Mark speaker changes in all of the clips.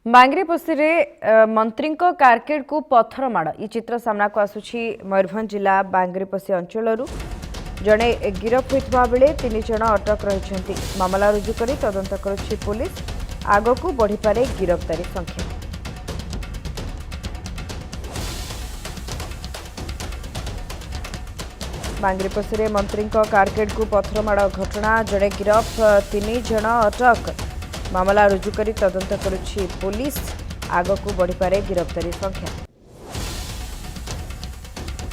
Speaker 1: बांग्रीपोसी मंत्री कारकेड को पत्थर माड़ ये चित्र सामना को आसुछि मयूरभंज जिला बांग्रीपोसी अंचल जड़े गिरफ होता बेले 3 जन अटक रही मामला रुजु कर तदंत करुछि पुलिस आग को बढ़िपारे गिरफ्तारी संख्या। बांग्रीपोसी मंत्री कारकेड को पत्थर माड़ घटना जड़े गिरफ 3 जन अटक मामला रुजु कर तदंत करुछि पुलिस आग को बढ़िपारे गिरफ्तारी संख्या।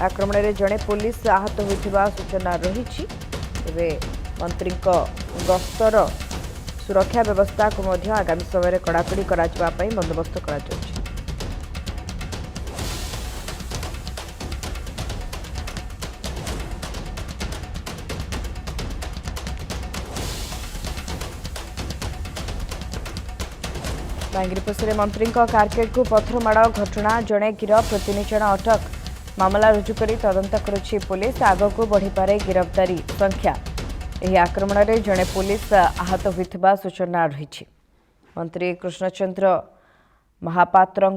Speaker 1: आक्रमण में जड़े पुलिस आहत होइथिबा सूचना रही मंत्री गस्तर सुरक्षा व्यवस्था को मध्य आगामी समय कड़ाकड़ी करा बंदोबस्त करा जाउछि। बांग्रीपोसी मंत्री कारकेड को पत्थर माड़ घटना जड़े गिरफ 3 जन अटक मामला रुजु कर तदंत करुछि पुलिस आग को बढ़िपारे गिरफ्तारी संख्या। यह आक्रमण में जड़े पुलिस आहत होइथिबा सूचना रही मंत्री कृष्णचंद्र महापात्र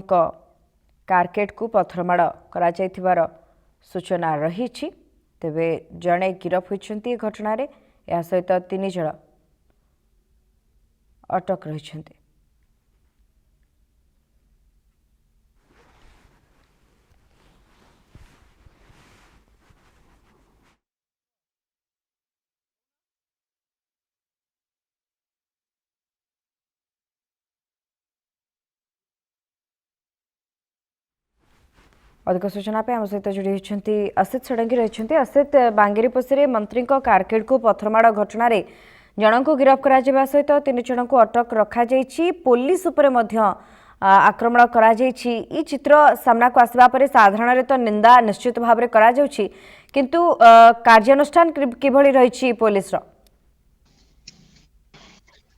Speaker 1: कारकेड को पत्थर माड़ करा जायथिबार सूचना रही तेबे जड़े गिरफ होइछन्ती घटना रे या सहित 3 जन अटक रही। अधिक सूचना आम सहित जोड़ी होती असित षडंगी रही। असित बांग्रीपोसी मंत्री कारकेड को पत्थरमाड़ घटना जन को गिरफ्त करा सहित 3 जन को अटक रखा पुलिस आक्रमण करा चित्र सामना को आसवा पर साधारण तो निंदा निश्चित भाव किंतु कार्यानुष्ठान किभली रही पुलिस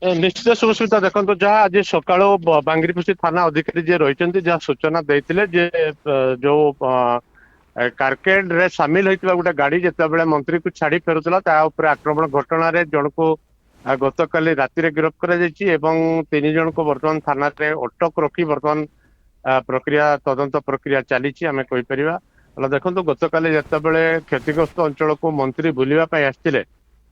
Speaker 2: निश्चित सुस्मिता देखो जहाँ आज सका बांग्रीपोसी थाना अधिकारी जी रही जहाँ सूचना देते जो कारकेड रे सामिल होता गोटे गाड़ी जिते मंत्री को छाड़ी फेरुला आक्रमण घटना जन को गत काली राति गिरफ्त कर 3 जन को बर्तमान थाना रे अटक रखी बर्तमान प्रक्रिया तदंत प्रक्रिया चली आम कहीपर। देखो गत काली जिते क्षतिग्रस्त अंचल को मंत्री बुलवाई आसते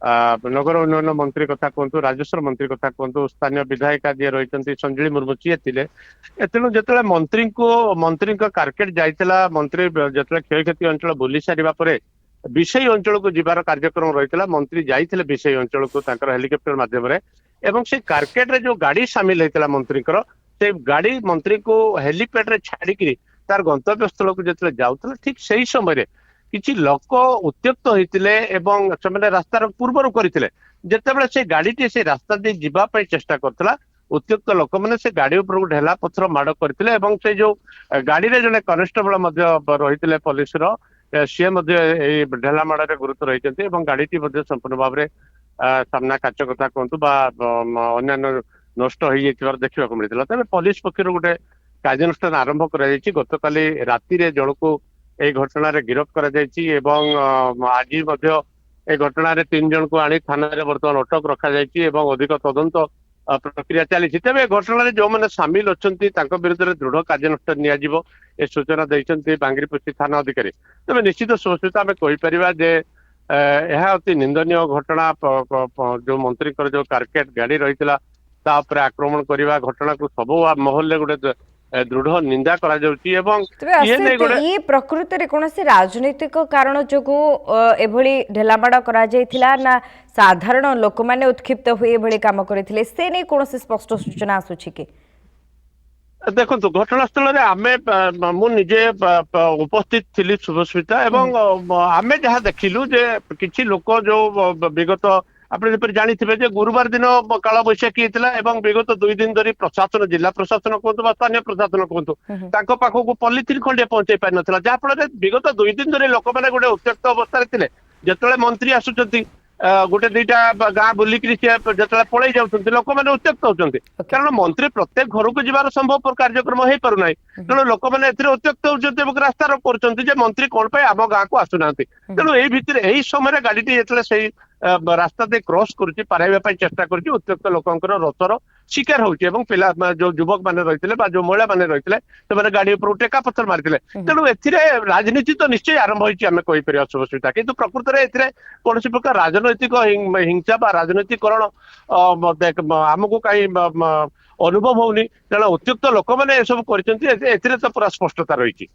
Speaker 2: नगर उन्नयन मंत्री कथा कहतु राजस्व मंत्री कथा कहतु स्थानीय विधायिका जी रही संजीली मुर्मू सी तेणु जो मंत्री कारकेड जाइला मंत्री जो क्षयक्षति अंचल बुली सारे विषय अंचल को जीवार कार्यक्रम रही मंत्री जाइए विषय अंचल को हेलिकप्टर मध्यम से कारकेड जो गाड़ी सामिल होता मंत्री से गाड़ी मंत्री को हेलीपैड रे छाड़ी तार गंतव्य स्थल को जो जाऊला ठीक से समय किछि लोक उत्त्यक्त होते रास्तार पूर्वर करते जितेबाला से गाड़ी से रास्ता दे जीवाई चेष्टा करता उत्त्यक्त लोक मैंने से गाड़ी उपर ढेला पत्थर माड़ करते से जो गाड़ी रे जने कनेस्टेबल रही पुलिस सी ढेला माड़ गुरुत्व रही गाड़ी संपूर्ण भाव में सामना काच कथा कहतु अन्य नष्ट हो देखा मिलता तेज पुलिस पक्ष गोटे कार्यानुष्ठान आरंभ कर गत काली राति जन को এই ঘটনার গিরফ করা যাইছি এবং আজি মধ্য এই ঘটনার 3 জন को আনি থানারে বর্তমান অটক রখা যাইছি এবং অধিক তদন্ত প্রক্রিয়া চালিছি। তেবে ঘটনার যে মানে সামিল অছন্তি তাଙ୍କ বিরুদ্ধে দৃঢ় କାର୍ଯ୍ୟାନୁଷ୍ଠାନ নিয়াଯିବ ଏ ସୂଚନା ଦେଇଛନ୍ତି ବାଙ୍ଗିରିପୋଷି थाना ଅଧିକାରୀ। ତେବେ ନିଶ୍ଚିତ ସୁସ୍ମିତା ଆମେ କହିପାରିବା ଯେ ଏହା ଅତି ନିନ୍ଦନୀୟ ଘଟଣା जो ମନ୍ତ୍ରୀଙ୍କର जो कारकेड ଗାଡି ରହିଥିଲା ତା ଉପରେ ଆକ୍ରମଣ କରିବା ଘଟଣାକୁ ସବୁ ମହଲରେ ଗୋଟେ दृढ़ निंदा करा जाउची एवं
Speaker 1: ये प्रकृति रे कोनोसी राजनीतिक कारण जोगु एभली ढेलामाड़ करा जायथिला ना साधारण लोक माने उत्क्षिप्त होई एभली काम करथिले से नै कोनोसी स्पष्ट सूचना आसुची कि
Speaker 2: देखो घटनास्थल आमे मु निजे उपस्थित थिली शुभस्मिता एवं आमे जहाँ देखिलु जे किछि लोक जो विगत आपने जानी गुरुवार दिन काल बैशाखी होता विगत 2 दिन धरी प्रशासन जिला प्रशासन कहतु स्थानीय प्रशासन कहतु पाखक पॉलिथिन खंडे पहुंचाई पारि ना जहाँफल विगत 2 दिन धरी लोक मैंने गोटे उत्त्यक्त अवस्था थे जो मंत्री आसुच्च गोटे 2टा गाँ बुलिक जो पलि जाऊँ लोक मैंने उत्त्यक्त होती कारण मंत्री प्रत्येक घर को जीवार संभव कार्यक्रम हो पारना तेणु लोक मैंने उत्त्यक्त होती रास्ता रोक कर मंत्री कौन आम गाँव को आसुना तेणु यही समय गाड़ी जो रास्ता दे क्रॉस करुच्ची पाराइबा चेष्टा करुच्ची उत्त्यक्त लोकंकर रथर ଶିକାର ହଉଛି ଏବଂ ପିଲା ଯୋଉ ଯୁବକ ମାନେ ରହିଥିଲେ ବା ଯୋଉ ମହିଳା ମାନେ ରହିଥିଲେ ସେମାନେ ଗାଡି ଉପରକୁ ଟେକା ପଥର ମାରିଥିଲେ। ତେଣୁ ଏଥିରେ ରାଜନୀତି ତ ନିଶ୍ଚୟ ଆରମ୍ଭ ହେଇଛି ଆମେ କହିପାରିବା ଶୁଭସ୍ମିତା, କିନ୍ତୁ ପ୍ରକୃତରେ ଏଥିରେ କୌଣସି ପ୍ରକାର ରାଜନୈତିକ ହିଂସା ବା ରାଜନୈତିକରଣ ଆମକୁ କାହିଁ ଅନୁଭବ ହଉନି, ତେଣୁ ଉତ୍ତ୍ୟକ୍ତ ଲୋକମାନେ ଏସବୁ କରିଛନ୍ତି, ଏଥିରେ ତ ପୁରା ସ୍ପଷ୍ଟତା ରହିଛି।